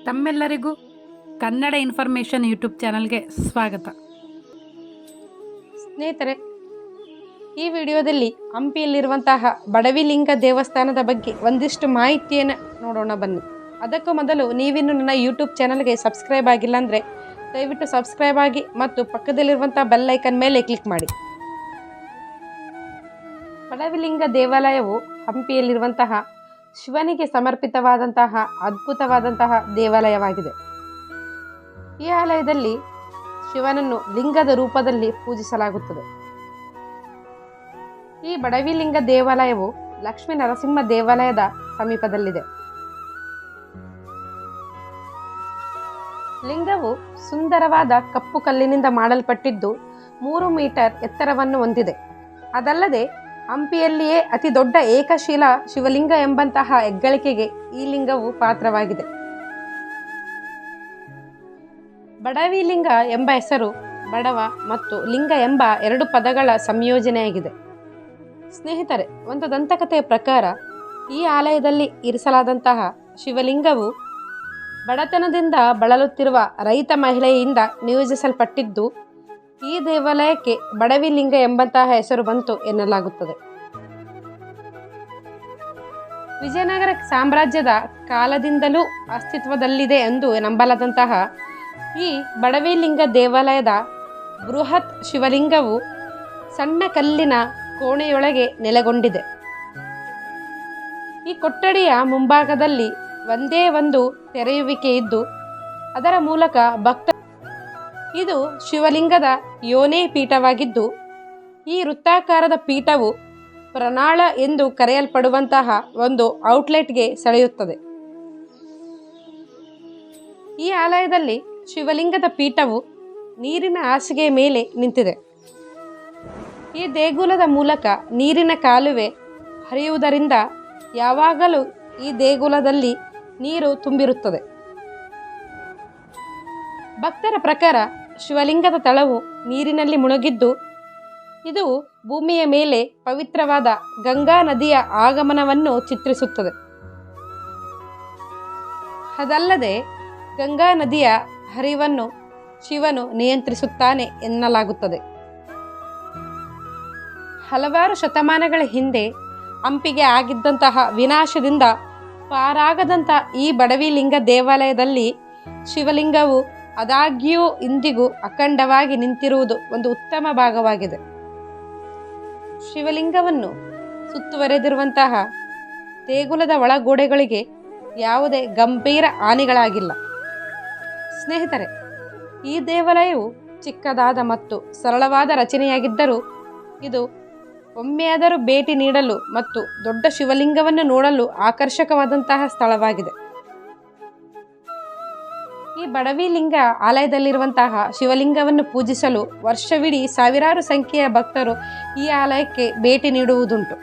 ತಮ್ಮೆಲ್ಲರಿಗೂ Kannada information YouTube ಚಾನಲ್ಗೆ ಸ್ವಾಗತ. ಸ್ನೇಹಿತರೆ, ಈ ವಿಡಿಯೋದಲ್ಲಿ ಹಂಪಿಯಲ್ಲಿರುವಂತಹ ಬಡವಿಲಿಂಗ ದೇವಸ್ಥಾನದ ಬಗ್ಗೆ ಒಂದಿಷ್ಟು ಮಾಹಿತಿಯನ್ನು ನೋಡೋಣ ಬನ್ನಿ. ಅದಕ್ಕೂ ಮೊದಲು ನೀವಿನ್ನು ನನ್ನ ಯೂಟ್ಯೂಬ್ ಚಾನಲ್ಗೆ ಸಬ್ಸ್ಕ್ರೈಬ್ ಆಗಿಲ್ಲ ಅಂದರೆ ದಯವಿಟ್ಟು ಸಬ್ಸ್ಕ್ರೈಬ್ ಆಗಿ ಮತ್ತು ಪಕ್ಕದಲ್ಲಿರುವಂಥ ಬೆಲ್ ಐಕನ್ ಮೇಲೆ ಕ್ಲಿಕ್ ಮಾಡಿ. ಬಡವಿಲಿಂಗ ದೇವಾಲಯವು ಹಂಪಿಯಲ್ಲಿರುವಂತಹ ಶಿವನಿಗೆ ಸಮರ್ಪಿತವಾದಂತಹ ಅದ್ಭುತವಾದಂತಹ ದೇವಾಲಯವಾಗಿದೆ. ಈ ಆಲಯದಲ್ಲಿ ಶಿವನನ್ನು ಲಿಂಗದ ರೂಪದಲ್ಲಿ ಪೂಜಿಸಲಾಗುತ್ತದೆ. ಈ ಬಡವಿಲಿಂಗ ದೇವಾಲಯವು ಲಕ್ಷ್ಮೀ ನರಸಿಂಹ ದೇವಾಲಯದ ಸಮೀಪದಲ್ಲಿದೆ. ಲಿಂಗವು ಸುಂದರವಾದ ಕಪ್ಪು ಕಲ್ಲಿನಿಂದ ಮಾಡಲ್ಪಟ್ಟಿದ್ದು 3 ಮೀಟರ್ ಎತ್ತರವನ್ನು ಹೊಂದಿದೆ. ಅದಲ್ಲದೆ ಹಂಪಿಯಲ್ಲಿಯೇ ಅತಿ ದೊಡ್ಡ ಏಕಶಿಲಾ ಶಿವಲಿಂಗ ಎಂಬಂತಹ ಹೆಗ್ಗಳಿಕೆಗೆ ಈ ಲಿಂಗವು ಪಾತ್ರವಾಗಿದೆ. ಬಡವಿಲಿಂಗ ಎಂಬ ಹೆಸರು ಬಡವ ಮತ್ತು ಲಿಂಗ ಎಂಬ 2 ಪದಗಳ ಸಂಯೋಜನೆಯಾಗಿದೆ. ಸ್ನೇಹಿತರೆ, ಒಂದು ದಂತಕಥೆಯ ಪ್ರಕಾರ ಈ ಆಲಯದಲ್ಲಿ ಇರಿಸಲಾದಂತಹ ಶಿವಲಿಂಗವು ಬಡತನದಿಂದ ಬಳಲುತ್ತಿರುವ ರೈತ ಮಹಿಳೆಯಿಂದ ನಿಯೋಜಿಸಲ್ಪಟ್ಟಿದ್ದು ಈ ದೇವಾಲಯಕ್ಕೆ ಬಡವಿಲಿಂಗ ಎಂಬಂತಹ ಹೆಸರು ಬಂತು ಎನ್ನಲಾಗುತ್ತದೆ. ವಿಜಯನಗರ ಸಾಮ್ರಾಜ್ಯದ ಕಾಲದಿಂದಲೂ ಅಸ್ತಿತ್ವದಲ್ಲಿದೆ ಎಂದು ನಂಬಲಾದಂತಹ ಈ ಬಡವಿಲಿಂಗ ದೇವಾಲಯದ ಬೃಹತ್ ಶಿವಲಿಂಗವು ಸಣ್ಣ ಕಲ್ಲಿನ ಕೋಣೆಯೊಳಗೆ ನೆಲೆಗೊಂಡಿದೆ. ಈ ಕೊಠಡಿಯ ಮುಂಭಾಗದಲ್ಲಿ ಒಂದೇ ಒಂದು ತೆರೆಯುವಿಕೆ ಇದ್ದು ಅದರ ಮೂಲಕ ಇದು ಶಿವಲಿಂಗದ ಯೋನೇ ಪೀಠವಾಗಿದ್ದು ಈ ವೃತ್ತಾಕಾರದ ಪೀಠವು ಪ್ರಣಾಳ ಎಂದು ಕರೆಯಲ್ಪಡುವಂತಹ ಒಂದು ಔಟ್ಲೆಟ್ಗೆ ಸೆಳೆಯುತ್ತದೆ. ಈ ಆಲಯದಲ್ಲಿ ಶಿವಲಿಂಗದ ಪೀಠವು ನೀರಿನ ಹಾಸಿಗೆಯ ಮೇಲೆ ನಿಂತಿದೆ. ಈ ದೇಗುಲದ ಮೂಲಕ ನೀರಿನ ಕಾಲುವೆ ಹರಿಯುವುದರಿಂದ ಯಾವಾಗಲೂ ಈ ದೇಗುಲದಲ್ಲಿ ನೀರು ತುಂಬಿರುತ್ತದೆ. ಭಕ್ತರ ಪ್ರಕಾರ ಶಿವಲಿಂಗದ ತಳವು ನೀರಿನಲ್ಲಿ ಮುಳುಗಿದ್ದು ಇದು ಭೂಮಿಯ ಮೇಲೆ ಪವಿತ್ರವಾದ ಗಂಗಾ ನದಿಯ ಆಗಮನವನ್ನು ಚಿತ್ರಿಸುತ್ತದೆ. ಅದಲ್ಲದೆ ಗಂಗಾ ನದಿಯ ಹರಿವನ್ನು ಶಿವನು ನಿಯಂತ್ರಿಸುತ್ತಾನೆ ಎನ್ನಲಾಗುತ್ತದೆ. ಹಲವಾರು ಶತಮಾನಗಳ ಹಿಂದೆ ಹಂಪಿಗೆ ಆಗಿದ್ದಂತಹ ವಿನಾಶದಿಂದ ಪಾರಾಗದಂಥ ಈ ಬಡವಿಲಿಂಗ ದೇವಾಲಯದಲ್ಲಿ ಶಿವಲಿಂಗವು ಆದಾಗ್ಯೂ ಇಂದಿಗೂ ಅಖಂಡವಾಗಿ ನಿಂತಿರುವುದು ಒಂದು ಉತ್ತಮ ಭಾಗವಾಗಿದೆ. ಶಿವಲಿಂಗವನ್ನು ಸುತ್ತುವರೆದಿರುವಂತಹ ದೇಗುಲದ ಒಳಗೋಡೆಗಳಿಗೆ ಯಾವುದೇ ಗಂಭೀರ ಹಾನಿಗಳಾಗಿಲ್ಲ. ಸ್ನೇಹಿತರೆ, ಈ ದೇವಾಲಯವು ಚಿಕ್ಕದಾದ ಮತ್ತು ಸರಳವಾದ ರಚನೆಯಾಗಿದ್ದರೂ ಇದು ಒಮ್ಮೆಯಾದರೂ ಭೇಟಿ ನೀಡಲು ಮತ್ತು ದೊಡ್ಡ ಶಿವಲಿಂಗವನ್ನು ನೋಡಲು ಆಕರ್ಷಕವಾದಂತಹ ಸ್ಥಳವಾಗಿದೆ. ಈ ಬಡವಿಲಿಂಗ ಆಲಯದಲ್ಲಿರುವಂತಹ ಶಿವಲಿಂಗವನ್ನು ಪೂಜಿಸಲು ವರ್ಷವಿಡೀ ಸಾವಿರಾರು ಸಂಖ್ಯೆಯ ಭಕ್ತರು ಈ ಆಲಯಕ್ಕೆ ಭೇಟಿ ನೀಡುವುದುಂಟು.